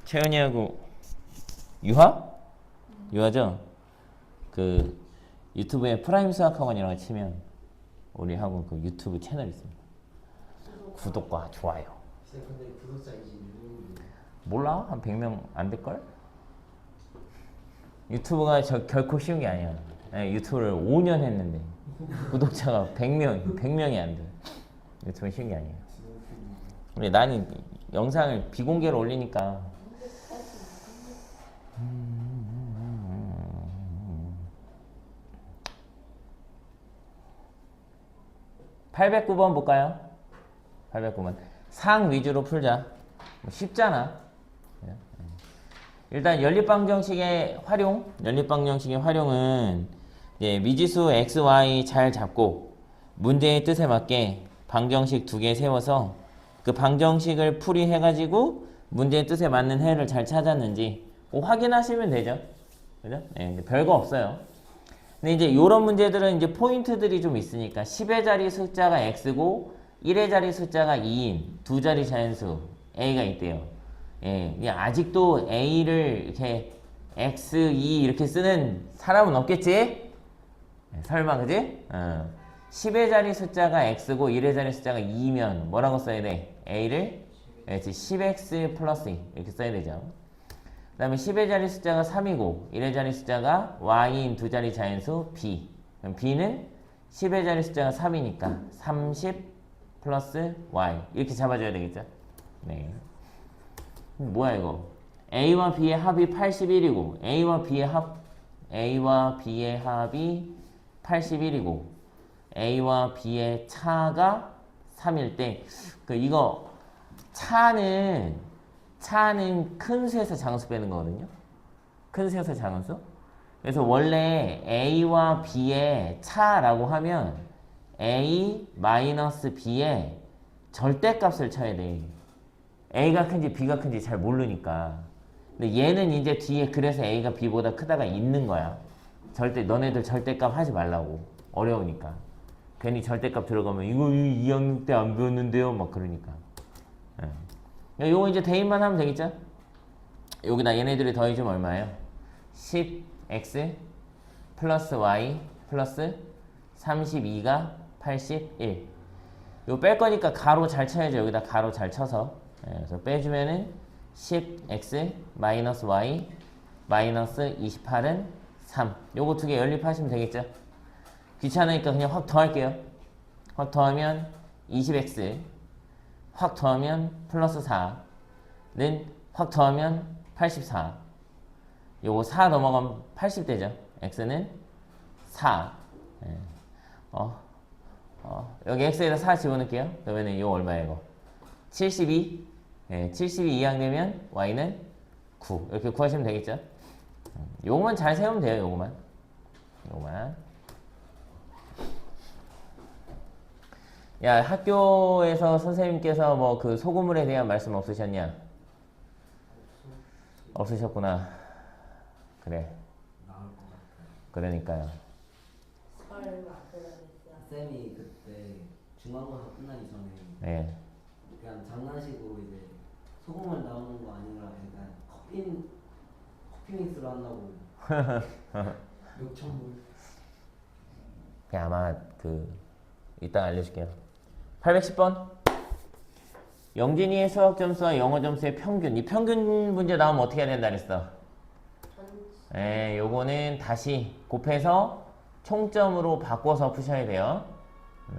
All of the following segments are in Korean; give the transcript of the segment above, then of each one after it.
채연이하고 유하? 유하죠? 그 유튜브에 프라임 수학학원이라고 치면 우리 학원 그 유튜브 채널 있습니다. 구독과 좋아요. 근데 구독자 26명. 몰라? 한 100명 안 될걸? 유튜브가 결코 쉬운 게 아니야. 네, 유튜브를 5년 했는데 구독자가 100명이 안 돼. 유튜브는 쉬운 게 아니에요. 근데 나는 영상을 비공개로 올리니까 809번 볼까요? 809번 상 위주로 풀자. 쉽잖아. 일단 연립방정식의 활용은 이제 미지수 x, y 잘 잡고 문제의 뜻에 맞게 방정식 2개 세워서 그 방정식을 풀이해가지고 문제의 뜻에 맞는 해를 잘 찾았는지 확인하시면 되죠. 그죠? 네, 별거 없어요. 근데 이제 이런 문제들은 이제 포인트들이 좀 있으니까 10의 자리 숫자가 x고 1의 자리 숫자가 2인 두 자리 자연수 a가 있대요. 예, 아직도 a를 이렇게 x, 2 이렇게 쓰는 사람은 없겠지? 설마 그지? 10의 자리 숫자가 x고 1의 자리 숫자가 2면 뭐라고 써야 돼? a를 10x 플러스 2 이렇게 써야 되죠. 그 다음에 10의 자리 숫자가 3이고 1의 자리 숫자가 y인 두 자리 자연수 b. 그럼 b는 10의 자리 숫자가 3이니까 30 플러스 y 이렇게 잡아줘야 되겠죠. 네. 뭐야 이거? a와 b의 합이 81이고 a와 b의 합이 81이고 a와 b의 차가 3일 때 이거 차는 큰 수에서 장수 빼는 거거든요. 큰 수에서 장수. 그래서 원래 a와 b의 차라고 하면 a 마이너스 b의 절대값을 쳐야 돼. a가 큰지 b가 큰지 잘 모르니까. 근데 얘는 이제 뒤에 그래서 a가 b보다 크다가 있는 거야. 너네들 절대값 하지 말라고. 어려우니까. 괜히 절대값 들어가면 이거 2학년 때 안 배웠는데요 막 그러니까. 요거 이제 대입만 하면 되겠죠? 여기다 얘네들이 더해주면 얼마예요? 10x 플러스 y 플러스 32가 81. 이거 뺄 거니까 가로 잘 쳐야죠. 여기다 가로 잘 쳐서. 그래서 빼주면은 10x 마이너스 y 마이너스 28은 3. 요거 두 개 연립하시면 되겠죠? 귀찮으니까 그냥 확 더할게요. 확 더하면 20x 확 더하면 플러스 4는 확 더하면 84. 요거 4 넘어가면 80 되죠. x는 4. 여기 x에다 4 집어넣을게요. 그러면은 이거 얼마예요? 이거 72. 72 이항 되면 y는 9. 이렇게 구하시면 되겠죠. 요거만 잘 세우면 돼요. 요거만. 야, 학교에서 선생님께서 뭐 그 소금물에 대한 말씀 없으셨냐? 없으셨구나. 그래. 그러니까요. 쌤이 그때 중간고사 끝나기 전에 네. 그냥 장난식으로 이제 소금을 나오는 거 아니라 약간 커피 믹스로 한다고. 몇천물. 아마 이따 알려줄게요. 810번. 영진이의 수학 점수와 영어 점수의 평균. 이 평균 문제 나오면 어떻게 해야 된다 그랬어? 요거는 다시 곱해서 총점으로 바꿔서 푸셔야 돼요.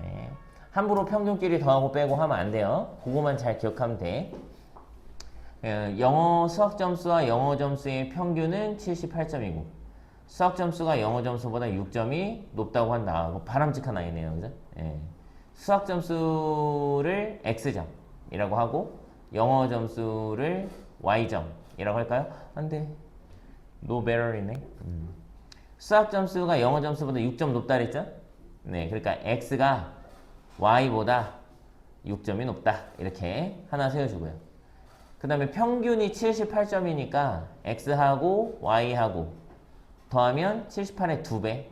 네. 함부로 평균끼리 더하고 빼고 하면 안 돼요. 그거만 잘 기억하면 돼. 영어 수학 점수와 영어 점수의 평균은 78점이고 수학 점수가 영어 점수보다 6점이 높다고 한다. 바람직한 아이네요. 그죠? 수학 점수를 x점이라고 하고 영어 점수를 y점이라고 할까요? 안 돼. No better이네. 수학 점수가 영어 점수보다 6점 높다 그랬죠? 네, 그러니까 x가 y보다 6점이 높다. 이렇게 하나 세워주고요. 그 다음에 평균이 78점이니까 x하고 y하고 더하면 78의 2배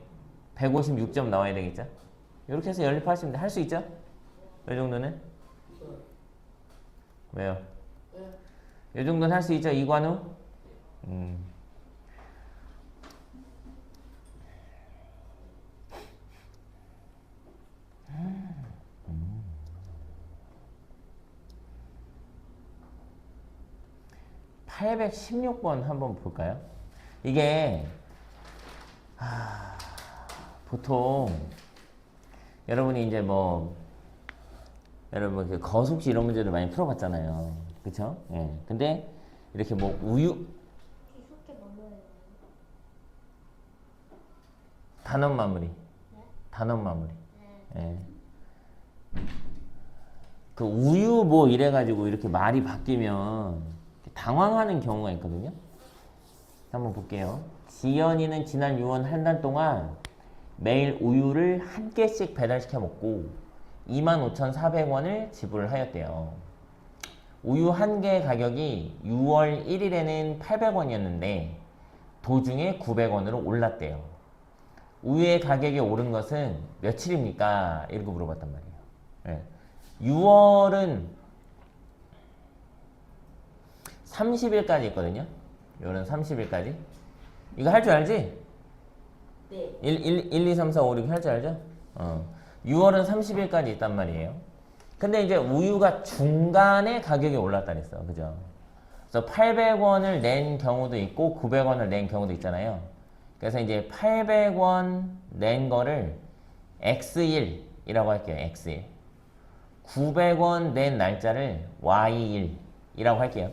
156점 나와야 되겠죠? 이렇게 해서 연립하시면 돼. 할 수 있죠? 이 정도는? 왜요? 이 정도는 할 수 있죠, 이관우? 816번 한번 볼까요? 이게 보통 여러분이 이제 뭐 여러분 그 거속시 이런 문제를 많이 풀어봤잖아요, 그쵸? 예. 근데 이렇게 뭐 우유 단원 마무리, 단원 마무리. 예. 그 우유 뭐 이래가지고 이렇게 말이 바뀌면 당황하는 경우가 있거든요. 한번 볼게요. 지연이는 지난 유언 한 달 동안 매일 우유를 한 개씩 배달시켜 먹고 25,400원을 지불을 하였대요. 우유 한 개 가격이 6월 1일에는 800원이었는데 도중에 900원으로 올랐대요. 우유의 가격이 오른 것은 며칠입니까? 이렇게 물어봤단 말이에요. 네. 6월은 30일까지 있거든요. 요런 30일까지. 이거 할 줄 알지? 네. 1, 2, 3, 4, 5, 6 할 줄 알죠? 6월은 30일까지 있단 말이에요. 근데 이제 우유가 중간에 가격이 올랐다 그랬어. 그죠? 그래서 800원을 낸 경우도 있고 900원을 낸 경우도 있잖아요. 그래서 이제 800원 낸 거를 X1이라고 할게요. X1. 900원 낸 날짜를 Y1이라고 할게요.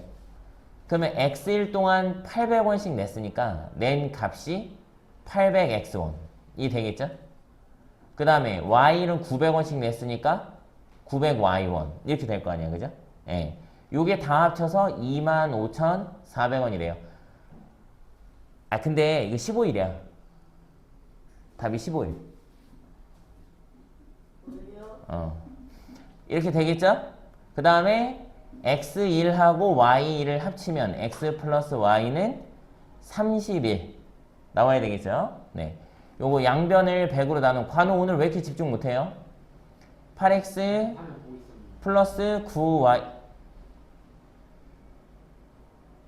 그러면 X일 동안 800원씩 냈으니까 낸 값이 800X1이 되겠죠? 그 다음에 Y일은 900원씩 냈으니까 900Y1 이렇게 될 거 아니에요, 그죠? 예. 요게 다 합쳐서 25,400원이래요. 아 근데 이거 15일이야. 답이 15일. 이렇게 되겠죠? 그 다음에 X1하고 Y1을 합치면 X 플러스 Y는 30일 나와야 되겠죠? 네. 요거 양변을 100으로 나눈 관우 오늘 왜 이렇게 집중 못해요? 8X 플러스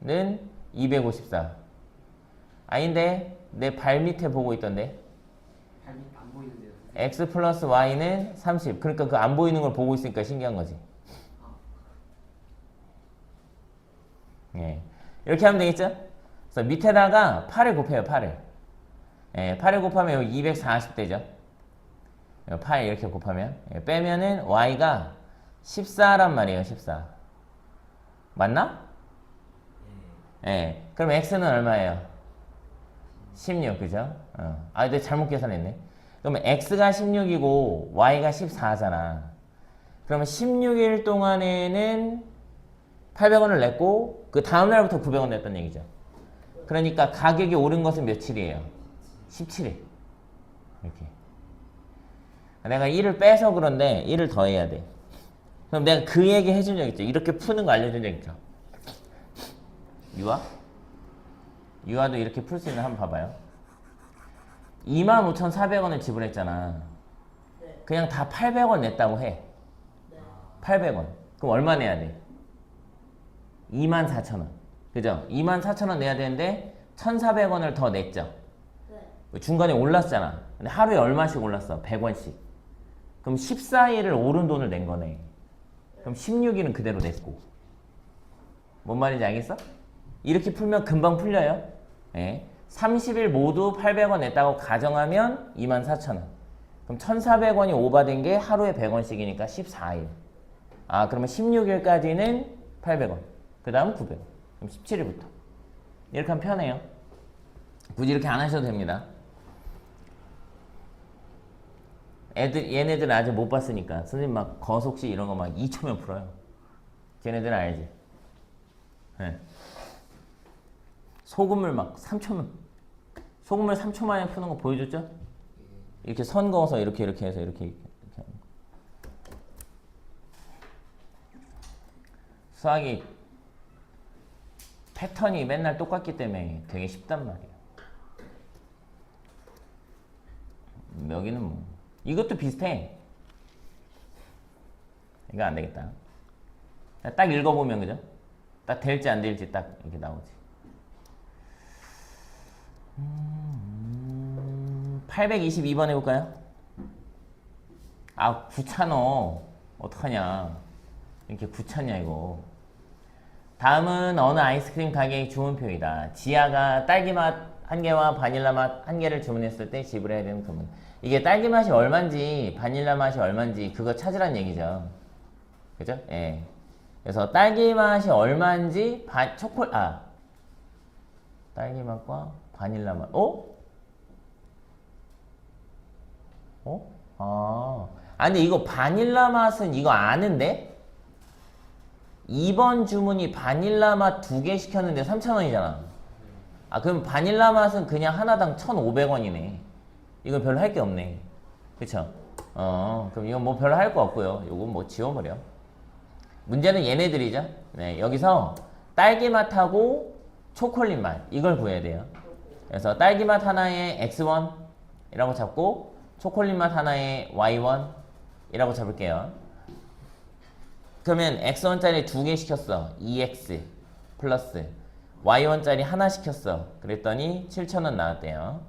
9Y는 254. 아닌데 내 발 밑에 보고 있던데 발 밑 안 보이는데요. X 플러스 Y는 30. 그러니까 그 안 보이는 걸 보고 있으니까 신기한 거지. 예. 이렇게 하면 되겠죠? 그래서 밑에다가 8을 곱해요, 8을. 예, 8을 곱하면 여기 240되죠? 8 이렇게 곱하면. 예, 빼면은 Y가 14란 말이에요, 14. 맞나? 예. 그럼 X는 얼마예요? 16, 그죠? 아, 근데 잘못 계산했네. 그러면 X가 16이고 Y가 14잖아. 그러면 16일 동안에는 800원을 냈고 그 다음날부터 900원 냈던 얘기죠. 그러니까 가격이 오른 것은 며칠이에요? 17일. 이렇게. 내가 1을 빼서 그런데 1을 더해야 돼. 그럼 내가 그 얘기 해준 적 있죠? 이렇게 푸는 거 알려준 적 있죠? 유아? 유아도 이렇게 풀 수 있는 한번 봐봐요. 25,400원을 지불했잖아. 네. 그냥 다 800원 냈다고 해. 네. 800원. 그럼 얼마 내야 돼? 24,000원. 그죠? 24,000원 내야 되는데 1,400원을 더 냈죠. 네. 중간에 올랐잖아. 근데 하루에 얼마씩 올랐어? 100원씩. 그럼 14일을 오른 돈을 낸 거네. 그럼 16일은 그대로 냈고. 뭔 말인지 알겠어? 이렇게 풀면 금방 풀려요. 예. 30일 모두 800원 냈다고 가정하면 24,000원. 그럼 1,400원이 오버된 게 하루에 100원씩이니까 14일. 아, 그러면 16일까지는 800원. 그 다음 900원. 그럼 17일부터. 이렇게 하면 편해요. 굳이 이렇게 안 하셔도 됩니다. 얘네들은 아직 못 봤으니까. 선생님 막 거속시 이런 거 막 2초면 풀어요. 걔네들은 알지. 네. 소금을 막 3초면. 소금을 3초 만에 푸는 거 보여줬죠? 이렇게 선 그어서 이렇게 해서 이렇게 하는 거. 수학이 패턴이 맨날 똑같기 때문에 되게 쉽단 말이에요. 여기는 뭐 이것도 비슷해. 이거 안 되겠다. 딱 읽어보면 그죠? 딱 될지 안 될지 딱 이렇게 나오지. 822번 해볼까요? 아, 귀찮어. 어떡하냐. 이렇게 귀찮냐, 이거. 다음은 어느 아이스크림 가게의 주문표이다. 지아가 딸기맛 1개와 바닐라맛 1개를 주문했을 때 지불해야 되는 금은. 이게 딸기맛이 얼만지, 바닐라맛이 얼만지, 그거 찾으란 얘기죠. 그죠? 예. 그래서 딸기맛이 얼만지, 딸기맛과 바닐라맛. 근데 이거 바닐라 맛은 이거 아는데? 2번 주문이 바닐라 맛 2개 시켰는데 3,000원이잖아. 그럼 바닐라 맛은 그냥 하나당 1,500원이네. 이거 별로 할 게 없네. 그쵸? 그럼 이건 뭐 별로 할 거 없고요. 이건 뭐 지워버려. 문제는 얘네들이죠. 네, 여기서 딸기 맛하고 초콜릿 맛, 이걸 구해야 돼요. 그래서 딸기 맛 하나에 X1이라고 잡고, 초콜릿 맛 하나에 Y1 이라고 잡을게요. 그러면 X1짜리 2개 시켰어. 2X 플러스 Y1짜리 하나 시켰어. 그랬더니 7,000원 나왔대요.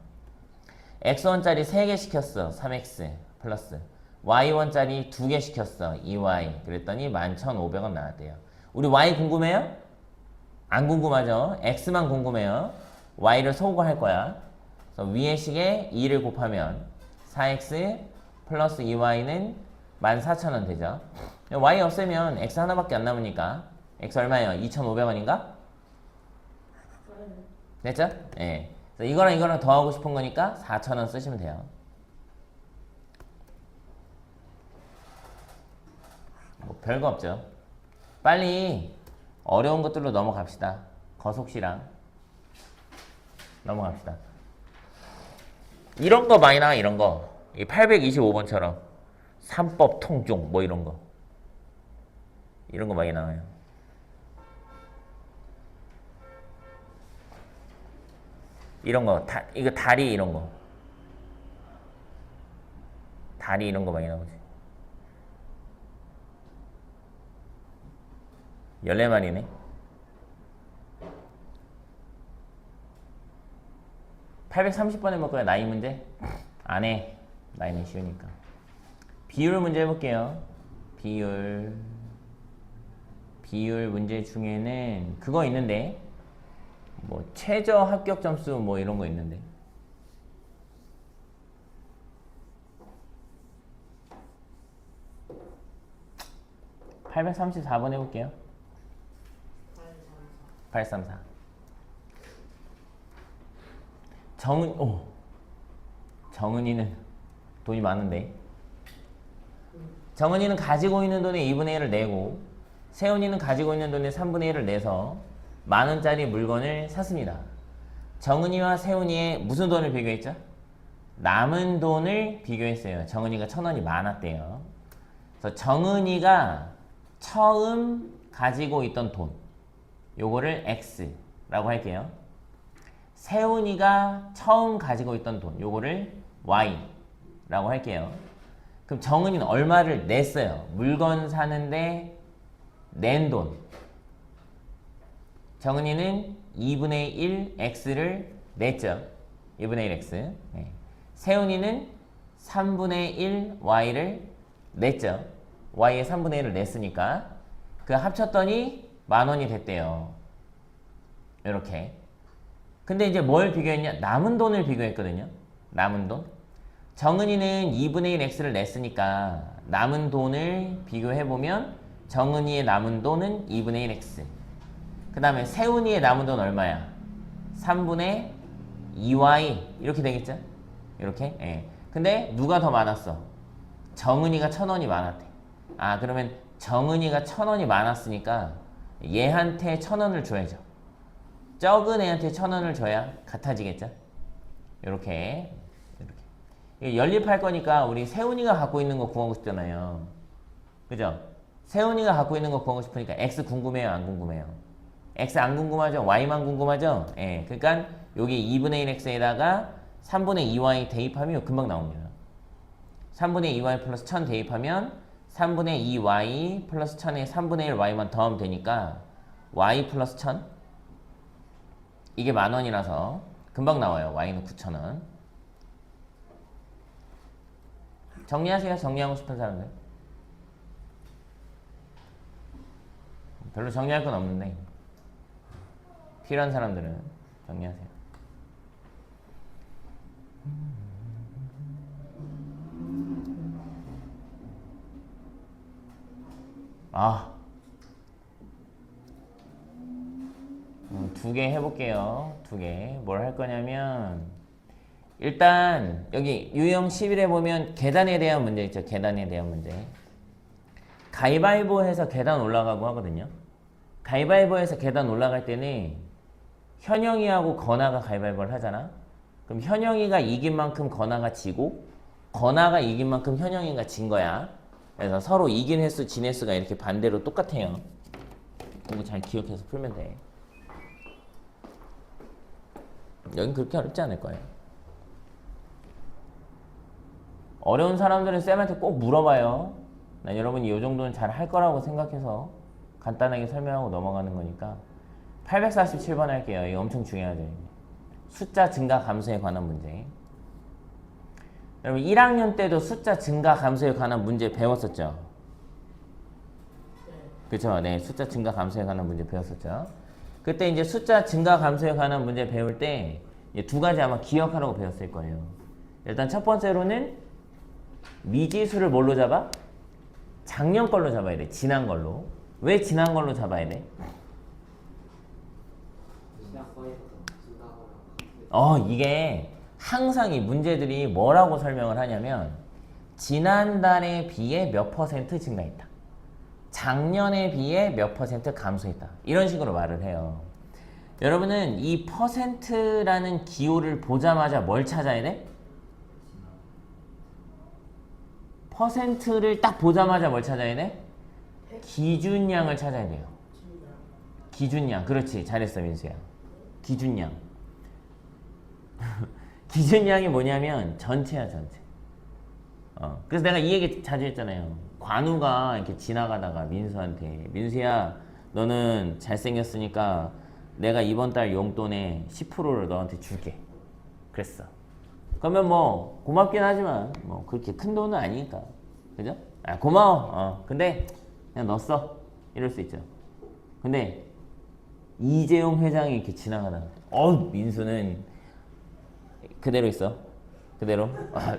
X1짜리 3개 시켰어. 3X 플러스 Y1짜리 2개 시켰어. 2Y 그랬더니 11,500원 나왔대요. 우리 Y 궁금해요? 안 궁금하죠? X만 궁금해요. Y를 소거할 거야. 그래서 위의 식에 2를 곱하면 4X 플러스 2Y는 14,000원 되죠. Y 없애면 X 하나밖에 안 남으니까 X 얼마예요? 2,500원인가? 됐죠? 예. 그래서 이거랑 더하고 싶은 거니까 4,000원 쓰시면 돼요. 뭐 별거 없죠. 빨리 어려운 것들로 넘어갑시다. 거속시랑 넘어갑시다. 이런 거 많이 나와. 이런 거. 이 825번처럼 3법 통종 뭐 이런 거. 이런 거 많이 나와요. 이런 거, 이거 다리 이런 거. 다리 이런 거 많이 나오지. 14마리네. (830번) 해볼 거야. 나이 문제? 안 해. 나이는 쉬우니까. 비율 문제 해볼게요. 비율 문제 중에는 그거 있는데, 뭐 최저 합격 점수 뭐 이런 거 있는데. (834번) 해볼게요. 834. 정은이는 돈이 많은데, 정은이는 가지고 있는 돈의 2분의 1을 내고 세훈이는 가지고 있는 돈의 3분의 1을 내서 만원짜리 물건을 샀습니다. 정은이와 세훈이의 무슨 돈을 비교했죠? 남은 돈을 비교했어요. 정은이가 1,000원이 많았대요. 그래서 정은이가 처음 가지고 있던 돈, 요거를 X라고 할게요. 세훈이가 처음 가지고 있던 돈, 요거를 Y라고 할게요. 그럼 정은이는 얼마를 냈어요? 물건 사는데 낸 돈. 정은이는 2분의 1 X를 냈죠. 2분의 1 X. 네. 세훈이는 3분의 1 Y를 냈죠. Y의 3분의 1을 냈으니까 그 합쳤더니 10,000원이 됐대요. 이렇게. 근데 이제 뭘 비교했냐? 남은 돈을 비교했거든요. 남은 돈. 정은이는 2분의 1 X를 냈으니까 남은 돈을 비교해보면 정은이의 남은 돈은 2분의 1 X. 그 다음에 세훈이의 남은 돈 얼마야? 3분의 2Y 이렇게 되겠죠? 이렇게. 예. 근데 누가 더 많았어? 정은이가 1,000원이 많았대. 그러면 정은이가 1,000원이 많았으니까 얘한테 1,000원을 줘야죠. 적은 애한테 1,000원을 줘야 같아지겠죠? 이렇게. 연립할 거니까 우리 세훈이가 갖고 있는 거 구하고 싶잖아요. 그죠? 세훈이가 갖고 있는 거 구하고 싶으니까 X 궁금해요? 안 궁금해요? X 안 궁금하죠? Y만 궁금하죠? 예. 그러니까 여기 2분의 1 X에다가 3분의 2Y 대입하면 금방 나옵니다. 3분의 2Y 플러스 1,000 대입하면 3분의 2Y 플러스 1,000에 3분의 1 Y만 더하면 되니까 y 플러스 1000 이게 10,000원이라서 금방 나와요. y는 9,000원. 정리하세요. 정리하고 싶은 사람들. 별로 정리할 건 없는데 필요한 사람들은 정리하세요. 두 개 해볼게요. 두 개. 뭘 할 거냐면 일단 여기 유형 11에 보면 계단에 대한 문제 있죠. 계단에 대한 문제. 가위바위보해서 계단 올라가고 하거든요. 가위바위보해서 계단 올라갈 때는 현영이하고 건아가 가위바위보를 하잖아. 그럼 현영이가 이긴 만큼 건아가 지고 건아가 이긴 만큼 현영이가 진 거야. 그래서 서로 이긴 횟수, 진 횟수가 이렇게 반대로 똑같아요. 이거 잘 기억해서 풀면 돼. 여긴 그렇게 어렵지 않을 거예요. 어려운 사람들은 쌤한테 꼭 물어봐요. 난 여러분이 이 정도는 잘 할 거라고 생각해서 간단하게 설명하고 넘어가는 거니까 847번 할게요. 이거 엄청 중요하죠. 숫자 증가 감소에 관한 문제. 여러분 1학년 때도 숫자 증가 감소에 관한 문제 배웠었죠? 그렇죠? 네, 숫자 증가 감소에 관한 문제 배웠었죠. 그때 이제 숫자 증가 감소에 관한 문제 배울 때 두 가지 아마 기억하라고 배웠을 거예요. 일단 첫 번째로는 미지수를 뭘로 잡아? 작년 걸로 잡아야 돼. 지난 걸로. 왜 지난 걸로 잡아야 돼? 이게 항상 이 문제들이 뭐라고 설명을 하냐면 지난달에 비해 몇 퍼센트 증가했다. 작년에 비해 몇 퍼센트 감소했다. 이런 식으로 말을 해요. 여러분은 이 퍼센트라는 기호를 보자마자 뭘 찾아야 돼? 퍼센트를 딱 보자마자 뭘 찾아야 돼? 기준량을 찾아야 돼요. 기준량. 그렇지. 잘했어, 민수야. 기준량. 기준량이 뭐냐면 전체야, 전체. 그래서 내가 이 얘기 자주 했잖아요. 관우가 이렇게 지나가다가 민수한테 민수야, 너는 잘생겼으니까 내가 이번 달 용돈에 10%를 너한테 줄게. 그랬어. 그러면 뭐 고맙긴 하지만 뭐 그렇게 큰 돈은 아니니까. 그죠? 고마워. 근데 그냥 넣었어. 이럴 수 있죠. 근데 이재용 회장이 이렇게 지나가다가 민수는 그대로 있어. 그대로.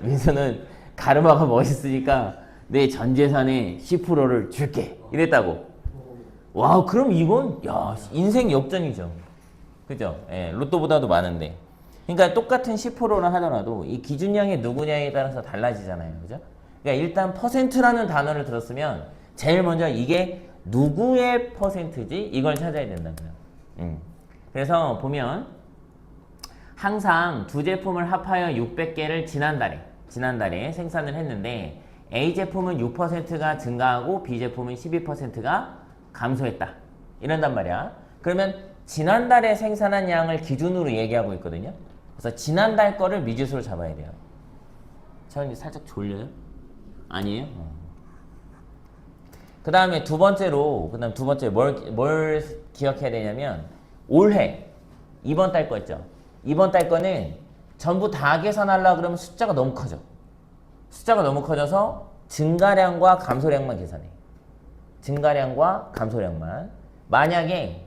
민수는 가르마가 멋있으니까 내 전 재산의 10%를 줄게. 이랬다고. 와, 그럼 이건 인생 역전이죠. 그죠? 예, 로또보다도 많은데. 그러니까 똑같은 10%를 하더라도 이 기준량이 누구냐에 따라서 달라지잖아요. 그죠? 그러니까 일단 퍼센트라는 단어를 들었으면 제일 먼저 이게 누구의 퍼센트지 이걸 찾아야 된다고요. 그래서 보면 항상 두 제품을 합하여 600개를 지난달에 생산을 했는데 A 제품은 6%가 증가하고 B 제품은 12%가 감소했다. 이런단 말이야. 그러면 지난달에 생산한 양을 기준으로 얘기하고 있거든요. 그래서 지난달 거를 미지수로 잡아야 돼요. 저 살짝 졸려요? 아니에요? 그 다음에 두 번째 뭘 기억해야 되냐면 올해 이번 달 거 있죠. 이번 달 거는 전부 다 계산하려고 그러면 숫자가 너무 커져. 숫자가 너무 커져서 증가량과 감소량만 계산해. 증가량과 감소량만. 만약에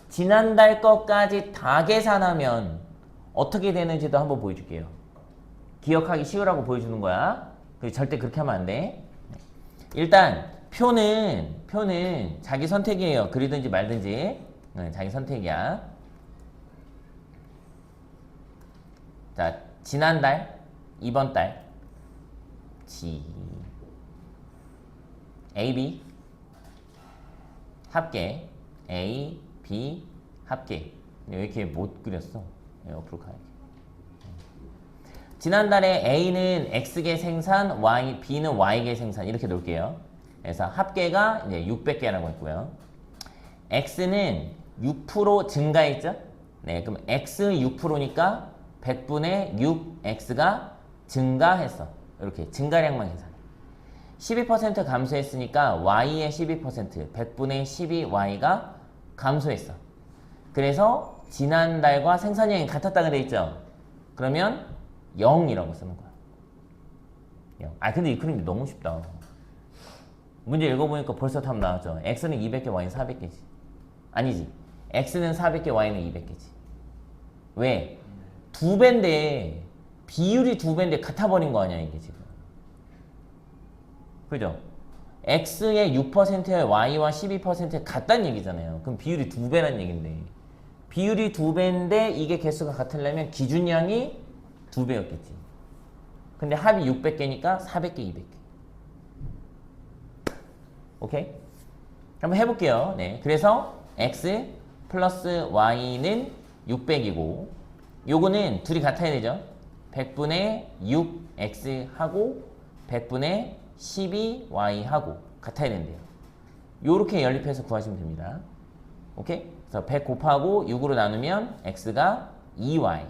지난달 것까지 다 계산하면 어떻게 되는지도 한번 보여줄게요. 기억하기 쉬우라고 보여주는 거야. 절대 그렇게 하면 안 돼. 일단 표는 자기 선택이에요. 그리든지 말든지. 자기 선택이야. 자, 지난달, 이번 달, A, B 합계, A, B 합계. 왜 이렇게 못 그렸어? 옆으로 가야지. 지난달에 A는 X개 생산, B는 Y개 생산 이렇게 놓을게요. 그래서 합계가 이제 600개라고 했고요. X는 6% 증가했죠? 네, 그럼 X 6%니까 100분의 6X가 증가했어. 이렇게 증가량만 계산해. 12% 감소했으니까 Y의 12%, 100분의 12Y가 감소했어. 그래서 지난달과 생산량이 같았다고 돼 있죠. 그러면 0이라고 쓰는 거야. 0. 아 근데 이 그림이 너무 쉽다. 문제 읽어보니까 벌써 답 나왔죠. x는 200개, y는 400개지. 아니지. x는 400개, y는 200개지. 왜? 2배인데 비율이 2배인데 같아버린 거 아니야 이게 지금. 그죠? x의 6%에 y와 12%에 같다는 얘기잖아요. 그럼 비율이 2배란 얘긴데 비율이 2배인데 이게 개수가 같으려면 기준량이 2배였겠지. 근데 합이 600개니까 400개, 200개. 오케이? 한번 해볼게요. 네. 그래서 x 플러스 y는 600이고 요거는 둘이 같아야 되죠. 100분의 6x 하고 100분의 12y 하고 같아야 된대요. 요렇게 연립해서 구하시면 됩니다. 오케이? 그래서 100 곱하고 6으로 나누면 x가 2y.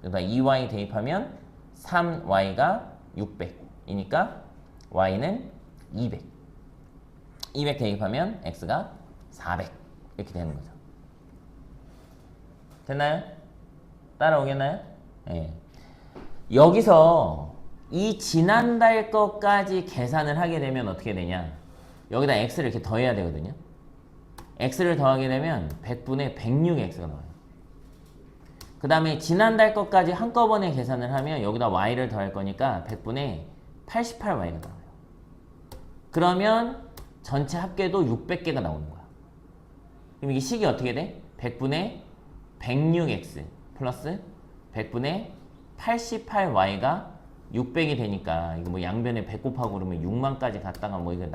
그러다 2y 대입하면 3y가 600이니까 y는 200. 200 대입하면 x가 400 이렇게 되는 거죠. 됐나요? 따라오겠나요? 네. 여기서 이 지난달 것까지 계산을 하게 되면 어떻게 되냐? 여기다 x를 이렇게 더해야 되거든요. x를 더하게 되면 100분의 106x가 나와요. 그 다음에 지난달 것까지 한꺼번에 계산을 하면 여기다 y를 더할 거니까 100분의 88y가 나와요. 그러면 전체 합계도 600개가 나오는 거야. 그럼 이게 식이 어떻게 돼? 100분의 106x 플러스 100분의 88y가 600이 되니까 이거 뭐 양변에 100 곱하고 그러면 6만까지 갔다가 뭐 이거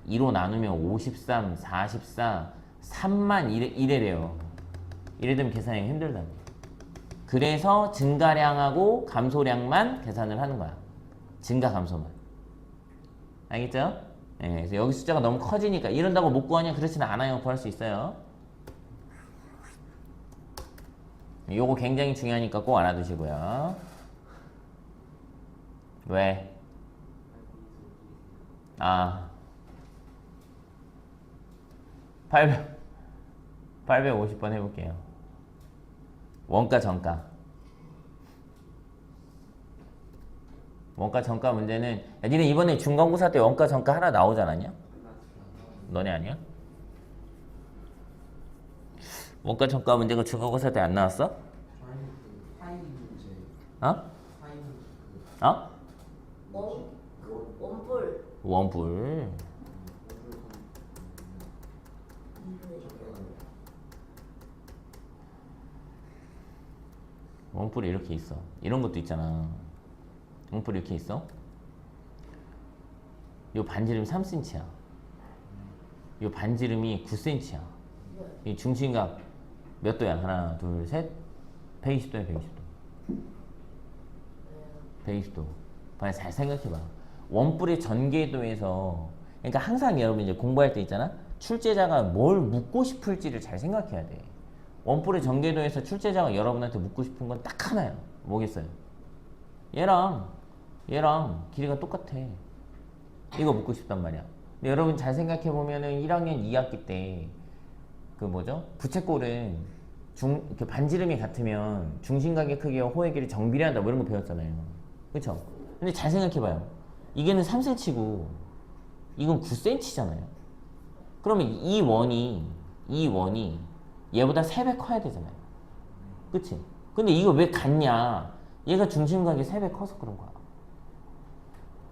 2로 나누면 53, 44, 3만 이래래요. 이래 되면 계산이 힘들다. 그래서 증가량하고 감소량만 계산을 하는 거야. 증가 감소만. 알겠죠? 네, 그래서 여기 숫자가 너무 커지니까 이런다고 못 구하냐? 그렇지는 않아요. 구할 수 있어요. 요거 굉장히 중요하니까 꼭 알아두시고요. 왜? 850번 해볼게요. 원가 정가. 원가 정가 문제는 야, 니네 이번에 중간고사 때 원가 정가 하나 나오지 않았냐? 너네 아니야? 원가 정가 문제가 중간고사 때 안 나왔어? 어? 어? 원뿔. 원뿔. 원뿔이 이렇게 있어. 이런 것도 있잖아. 원뿔이 이렇게 있어. 요 반지름이 3cm야. 요 반지름이 9cm야. 이 중심각 몇 도야? 하나, 둘, 셋. 120도야, 120도. 120도. 봐요, 잘 생각해봐. 원뿔의 전개도에서, 그러니까 항상 여러분 이제 공부할 때 있잖아. 출제자가 뭘 묻고 싶을지를 잘 생각해야 돼. 원뿔의 전개도에서 출제자가 여러분한테 묻고 싶은 건 딱 하나야. 뭐겠어요? 얘랑 길이가 똑같아. 이거 묻고 싶단 말이야. 근데 여러분 잘 생각해보면은 1학년 2학기 때 그 뭐죠? 부채꼴은 이렇게 반지름이 같으면 중심각의 크기와 호의 길이 정비례한다 뭐 이런 거 배웠잖아요. 그쵸? 근데 잘 생각해봐요. 이게는 3cm고 이건 9cm잖아요. 그러면 이 원이 얘보다 3배 커야 되잖아요. 그치? 근데 이거 왜 같냐? 얘가 중심각이 3배 커서 그런 거야.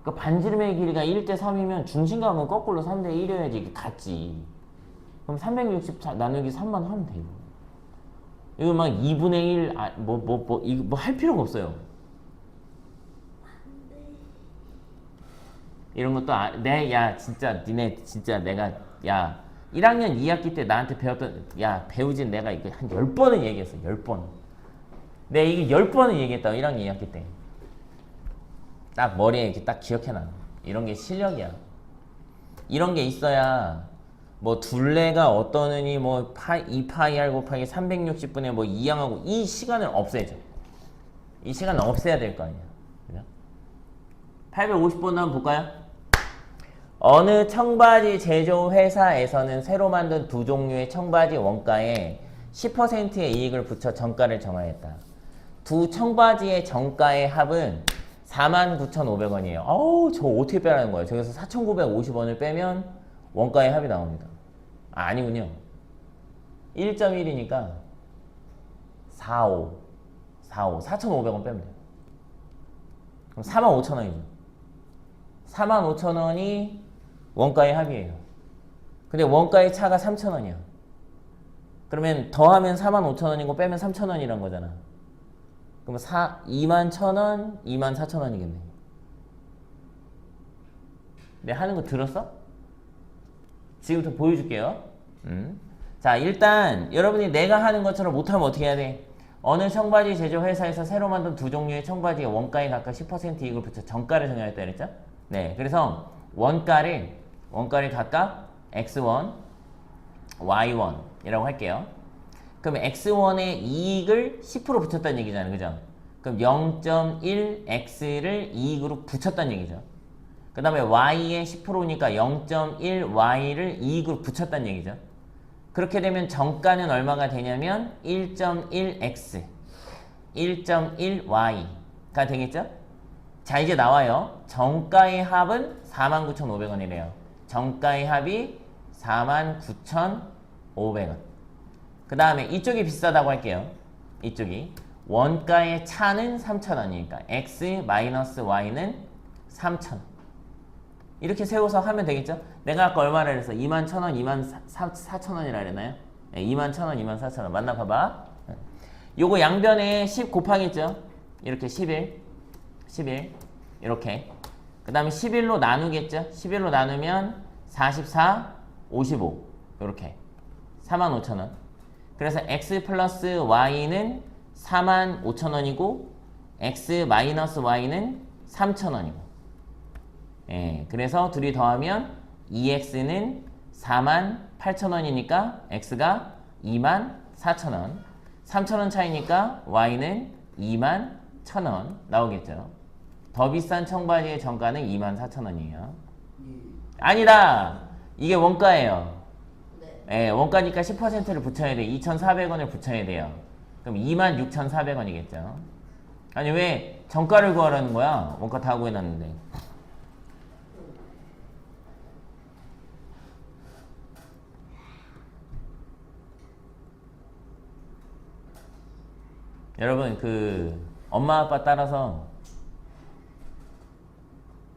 그러니까 반지름의 길이가 1대 3이면 중심각은 거꾸로 3대 1이어야지 이게 같지. 그럼 360 나누기 3만 하면 돼요. 이거 막 2분의 1, 이거 뭐 할 필요가 없어요. 이런 것도 진짜 니네 진짜 내가 1학년 2학기 때 나한테 배웠던 배우진 내가 이거 한 10번은 얘기했어. 10번. 내가 이게 10번은 얘기했다. 1학년 2학기 때. 딱 머리에 이렇게 딱 기억해놔. 이런 게 실력이야. 이런 게 있어야 뭐 둘레가 어떠느니 뭐 2파이 곱하기 360분의 뭐 2양하고 이 시간을 없애줘. 이 시간을 없애야 될 거 아니야. 그죠? 850번 한번 볼까요? 어느 청바지 제조 회사에서는 새로 만든 두 종류의 청바지 원가에 10%의 이익을 붙여 정가를 정하였다. 두 청바지의 정가의 합은 49,500원이에요. 어우, 저 어떻게 빼라는 거예요? 저기서 4,950원을 빼면 원가의 합이 나옵니다. 아, 아니군요. 1.1이니까 4,500원 빼면 돼요. 그럼 45,000원이죠. 45,000원이 원가의 합이에요. 근데 원가의 차가 3,000원이야. 그러면 더하면 45,000원이고 빼면 3,000원이란 거잖아. 그럼 21,000원, 24,000원이겠네. 내가 하는 거 들었어? 지금부터 보여줄게요. 자, 일단 여러분이 내가 하는 것처럼 못하면 어떻게 해야 돼? 어느 청바지 제조 회사에서 새로 만든 두 종류의 청바지의 원가에 각각 10% 이익을 붙여 정가를 정하였다 그랬죠? 네, 그래서 원가를 각각 X1, Y1이라고 할게요. 그럼 X1의 이익을 10% 붙였다는 얘기잖아요. 그죠? 그럼 0.1X를 이익으로 붙였다는 얘기죠. 그 다음에 Y의 10%니까 0.1Y를 이익으로 붙였다는 얘기죠. 그렇게 되면 정가는 얼마가 되냐면 1.1X, 1.1Y가 되겠죠? 자, 이제 나와요. 정가의 합은 49,500원이래요. 정가의 합이 49,500원. 그 다음에 이쪽이 비싸다고 할게요. 이쪽이. 원가의 차는 3,000원이니까 X-Y는 3,000원. 이렇게 세워서 하면 되겠죠? 내가 아까 얼마나 그랬어? 21,000원, 24,000원이라 그랬나요? 네, 21,000원, 24,000원. 맞나 봐봐. 요거 양변에 10 곱하겠죠? 이렇게 11 이렇게. 그 다음에 11로 나누겠죠? 11로 나누면 44, 55 이렇게 45,000원. 그래서 X 플러스 Y는 45,000원이고 X 마이너스 Y는 3,000원이고. 예, 그래서 둘이 더하면 2X는 48,000원이니까 X가 24,000원. 3,000원 차이니까 Y는 21,000원 나오겠죠. 더 비싼 청바지의 정가는 24,000원이에요. 아니다! 이게 원가예요. 예, 원가니까 10%를 붙여야 돼. 2,400원을 붙여야 돼요. 그럼 26,400원이겠죠. 아니, 왜 정가를 구하라는 거야? 원가 다 구해놨는데. 여러분, 엄마 아빠 따라서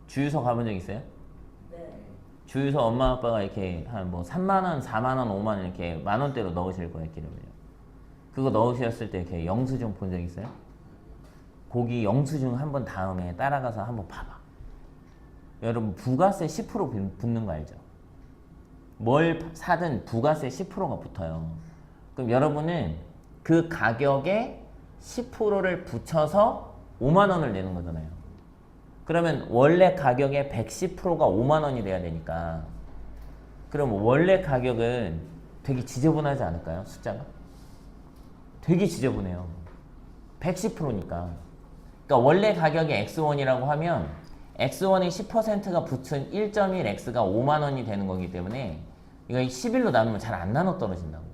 주유소 가본 적 있어요? 네. 주유소 엄마 아빠가 이렇게 한 뭐 3만원, 4만원, 5만원 이렇게 만원대로 넣으실 거예요, 기름을요. 그거 넣으셨을 때 이렇게 영수증 본 적 있어요? 거기 영수증 한번 다음에 따라가서 한번 봐봐. 여러분, 부가세 10% 붙는 거 알죠? 뭘 사든 부가세 10%가 붙어요. 그럼 여러분은 그 가격에 10%를 붙여서 5만원을 내는 거잖아요. 그러면 원래 가격의 110%가 5만원이 돼야 되니까, 그럼 원래 가격은 되게 지저분하지 않을까요? 숫자가? 되게 지저분해요. 110%니까. 그러니까 원래 가격이 X1이라고 하면 X1의 10%가 붙은 1.1X가 5만원이 되는 거기 때문에 이거 11로 나누면 잘 안 나눠 떨어진다고.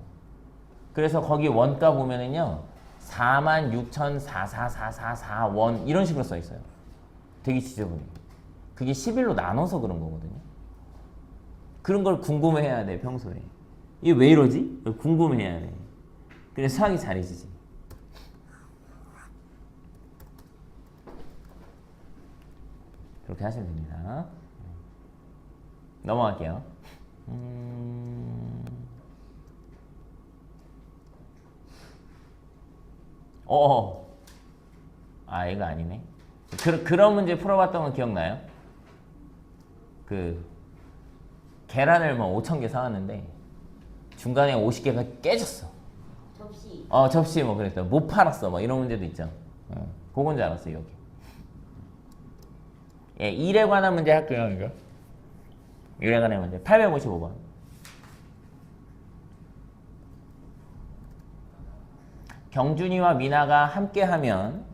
그래서 거기 원가 보면은요 46,44444원 이런 식으로 써 있어요. 되게 지저분해. 그게 11로 나눠서 그런 거거든요. 그런 걸 궁금해해야 돼, 평소에. 이게 왜 이러지? 궁금해해야 돼. 그래서 수학이 잘해지지. 그렇게 하시면 됩니다. 넘어갈게요. 이거 아니네. 그런 문제 풀어봤던 거 기억나요? 계란을 뭐 5,000개 사왔는데 중간에 50개가 깨졌어. 접시. 접시 뭐 그랬어. 못 팔았어. 뭐 이런 문제도 있죠. 그건 줄 알았어요, 여기. 예, 일에 관한 문제 할게요, 이거. 일에 관한 문제. 855번. 경준이와 미나가 함께 하면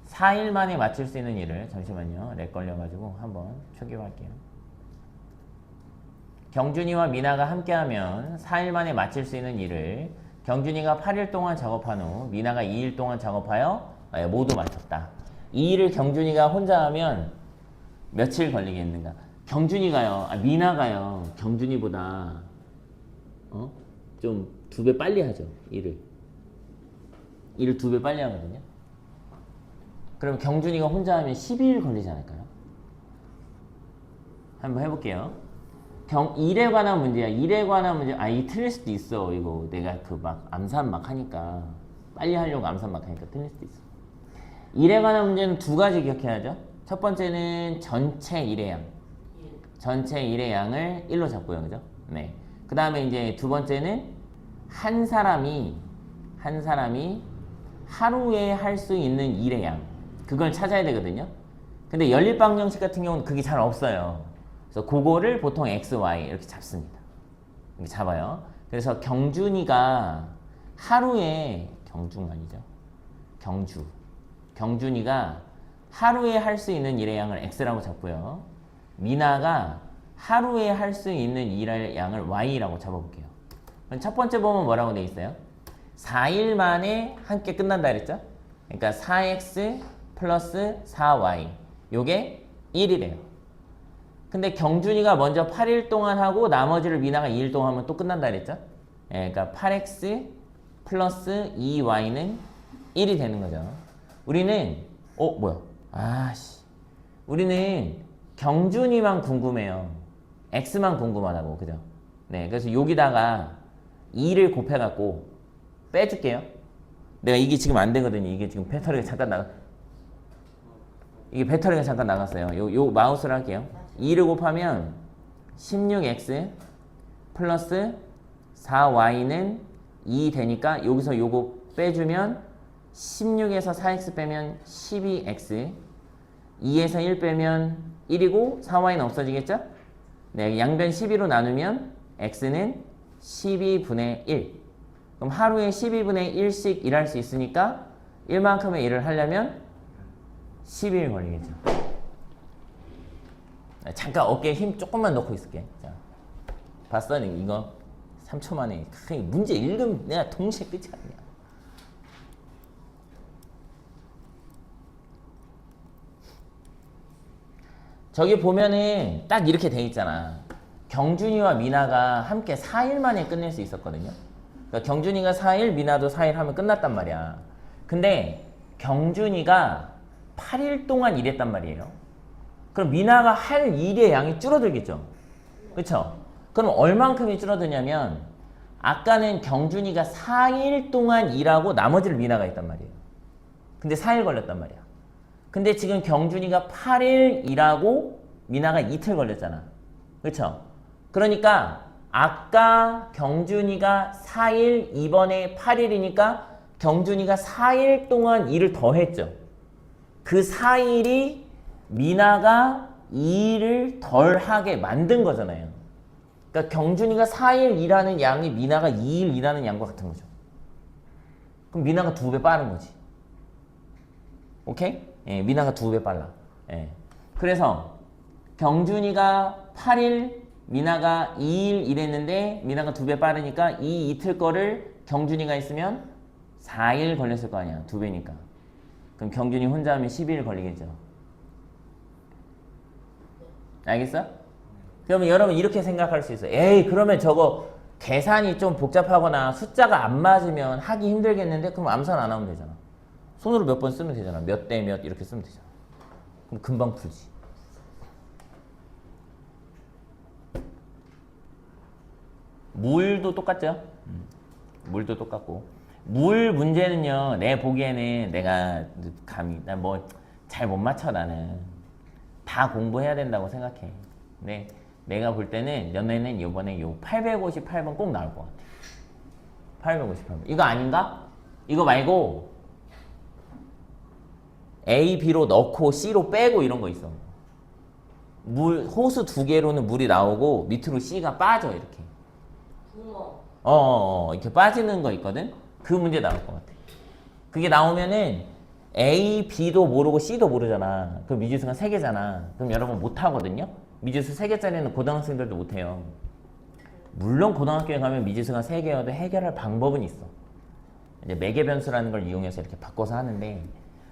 4일 만에 마칠 수 있는 일을, 잠시만요. 렉 걸려가지고 한번 초기화할게요. 경준이와 미나가 함께하면 4일 만에 마칠 수 있는 일을 경준이가 8일 동안 작업한 후 미나가 2일 동안 작업하여 모두 마쳤다. 이 일을 경준이가 혼자 하면 며칠 걸리겠는가? 경준이가요, 미나가요, 경준이보다 좀 2배 빨리 하죠. 일을 2배 빨리 하거든요. 그럼 경준이가 혼자 하면 12일 걸리지 않을까요? 한번 해볼게요. 일에 관한 문제야. 일에 관한 문제. 이 틀릴 수도 있어. 이거 내가 그 막 암산 막 하니까 빨리 하려고 암산 막 하니까 틀릴 수도 있어. 일에 관한 문제는 2가지 기억해야죠. 첫 번째는 전체 일의 양. 전체 일의 양을 1로 잡고요. 그죠? 네. 그 다음에 이제 2번째는 한 사람이 하루에 할 수 있는 일의 양. 그걸 찾아야 되거든요. 근데 연립방정식 같은 경우는 그게 잘 없어요. 그래서 그거를 보통 x, y 이렇게 잡습니다. 이렇게 잡아요. 그래서 경준이가 하루에 경준이가 하루에 할 수 있는 일의 양을 x라고 잡고요. 미나가 하루에 할 수 있는 일의 양을 y라고 잡아볼게요. 그럼 첫 번째 보면 뭐라고 돼 있어요? 4일 만에 함께 끝난다 그랬죠? 그러니까 4x 플러스 4y 요게 1이래요. 근데 경준이가 먼저 8일 동안 하고 나머지를 미나가 2일 동안 하면 또 끝난다 그랬죠? 그러니까 8x 플러스 2y는 1이 되는 거죠. 우리는 우리는 경준이만 궁금해요. x만 궁금하다고. 그죠? 네, 그래서 여기다가 2를 곱해갖고 빼줄게요. 내가 이게 지금 안 되거든요. 이게 지금 배터리가 잠깐 나갔어요. 요 마우스를 할게요. 2를 곱하면 16x 플러스 4y는 2 되니까 여기서 요거 빼주면 16에서 4x 빼면 12x 2에서 1 빼면 1이고 4y는 없어지겠죠? 네, 양변 12로 나누면 x는 12분의 1. 그럼 하루에 12분의 1씩 일할 수 있으니까 1만큼의 일을 하려면 10일 걸리겠죠. 잠깐 어깨에 힘 조금만 넣고 있을게. 자, 봤어? 이거 3초 만에 문제 읽으면 내가 동시에 끝이 아니야. 저기 보면은 딱 이렇게 돼 있잖아. 경준이와 미나가 함께 4일 만에 끝낼 수 있었거든요. 그러니까 경준이가 4일, 미나도 4일 하면 끝났단 말이야. 근데 경준이가 8일 동안 일했단 말이에요. 그럼 미나가 할 일의 양이 줄어들겠죠. 그쵸? 그럼 얼만큼이 줄어드냐면 아까는 경준이가 4일 동안 일하고 나머지를 미나가 했단 말이에요. 근데 4일 걸렸단 말이야. 근데 지금 경준이가 8일 일하고 미나가 이틀 걸렸잖아. 그쵸? 그러니까 아까 경준이가 4일, 이번에 8일이니까 경준이가 4일 동안 일을 더 했죠. 그 4일이 미나가 2일을 덜 하게 만든 거잖아요. 그러니까 경준이가 4일 일하는 양이 미나가 2일 일하는 양과 같은 거죠. 그럼 미나가 2배 빠른 거지. 오케이? 예, 미나가 2배 빨라. 예. 그래서 경준이가 8일, 미나가 2일 일했는데 미나가 2배 빠르니까 이 이틀 거를 경준이가 했으면 4일 걸렸을 거 아니야. 2배니까. 그럼 경준이 혼자 하면 12일 걸리겠죠. 알겠어? 그러면 여러분 이렇게 생각할 수 있어요. 에이, 그러면 저거 계산이 좀 복잡하거나 숫자가 안 맞으면 하기 힘들겠는데? 그럼 암산 안 하면 되잖아. 손으로 몇 번 쓰면 되잖아. 몇 대 몇 이렇게 쓰면 되잖아. 그럼 금방 풀지. 물도 똑같죠? 물도 똑같고. 물 문제는요, 내 보기에는 내가 감히, 난 뭐 잘 못 맞춰, 나는. 다 공부해야 된다고 생각해. 근데 내가 볼 때는 연애는 이번에 요 858번 꼭 나올 것 같아. 858번. 이거 아닌가? 이거 말고 A, B로 넣고 C로 빼고 이런 거 있어. 호수 2개로는 물이 나오고 밑으로 C가 빠져, 이렇게. 이렇게 빠지는 거 있거든? 그 문제 나올 것 같아. 그게 나오면은 A, B도 모르고 C도 모르잖아. 그럼 미지수가 3개잖아. 그럼 여러분 못하거든요? 미지수 3개짜리는 고등학생들도 못해요. 물론 고등학교에 가면 미지수가 3개여도 해결할 방법은 있어. 이제 매개변수라는 걸 이용해서 이렇게 바꿔서 하는데,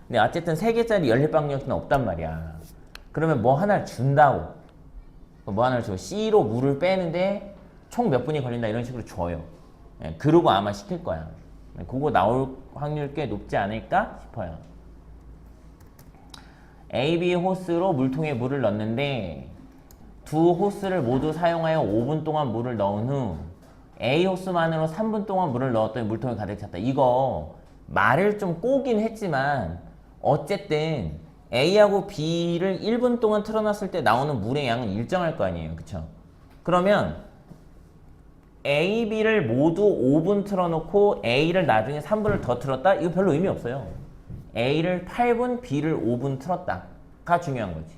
근데 어쨌든 3개짜리 연립방정식은 없단 말이야. 그러면 뭐 하나를 준다고. 뭐 하나를 줘. C로 물을 빼는데 총 몇 분이 걸린다 이런 식으로 줘요. 예, 그러고 아마 시킬 거야. 그거 나올 확률 꽤 높지 않을까 싶어요. A, B 호스로 물통에 물을 넣는데 두 호스를 모두 사용하여 5분 동안 물을 넣은 후 A 호스만으로 3분 동안 물을 넣었더니 물통이 가득 찼다. 이거 말을 좀 꼬긴 했지만 어쨌든 A하고 B를 1분 동안 틀어놨을 때 나오는 물의 양은 일정할 거 아니에요. 그쵸? 그러면 A, B를 모두 5분 틀어놓고 A를 나중에 3분을 더 틀었다? 이거 별로 의미 없어요. A를 8분, B를 5분 틀었다가 중요한 거지.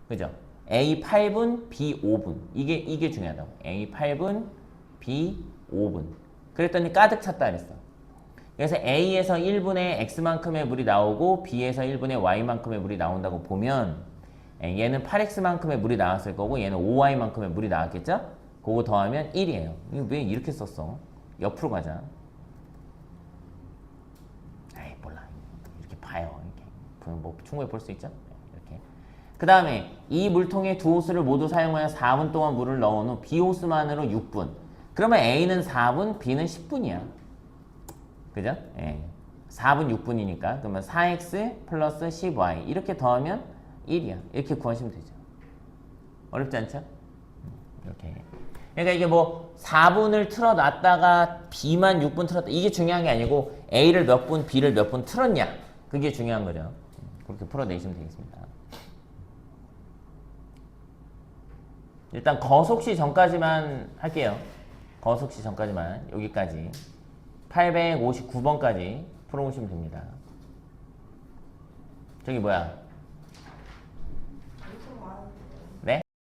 그죠? A 8분, B 5분. 이게 중요하다고. A 8분, B 5분. 그랬더니 가득 찼다 그랬어. 그래서 A에서 1분의 X만큼의 물이 나오고 B에서 1분의 Y만큼의 물이 나온다고 보면 얘는 8X만큼의 물이 나왔을 거고 얘는 5Y만큼의 물이 나왔겠죠? 그거 더하면 1이에요. 이거 왜 이렇게 썼어? 옆으로 가자. 에이 몰라. 이렇게 봐요. 이렇게 뭐 충분히 볼 수 있죠? 이렇게. 그 다음에 이 물통에 두 호스를 모두 사용하여 4분 동안 물을 넣은 후 B 호스만으로 6분. 그러면 A는 4분, B는 10분이야. 그죠? 예. 4분 6분이니까 그러면 4x 플러스 10y 이렇게 더하면 1이야. 이렇게 구하시면 되죠. 어렵지 않죠? 이렇게. 그러니까 이게 뭐 4분을 틀어놨다가 B만 6분 틀었다 이게 중요한 게 아니고 A를 몇 분, B를 몇 분 틀었냐 그게 중요한 거죠. 그렇게 풀어내시면 되겠습니다. 일단 거속시 전까지만 할게요. 거속시 전까지만 여기까지 859번까지 풀어보시면 됩니다. 저기 뭐야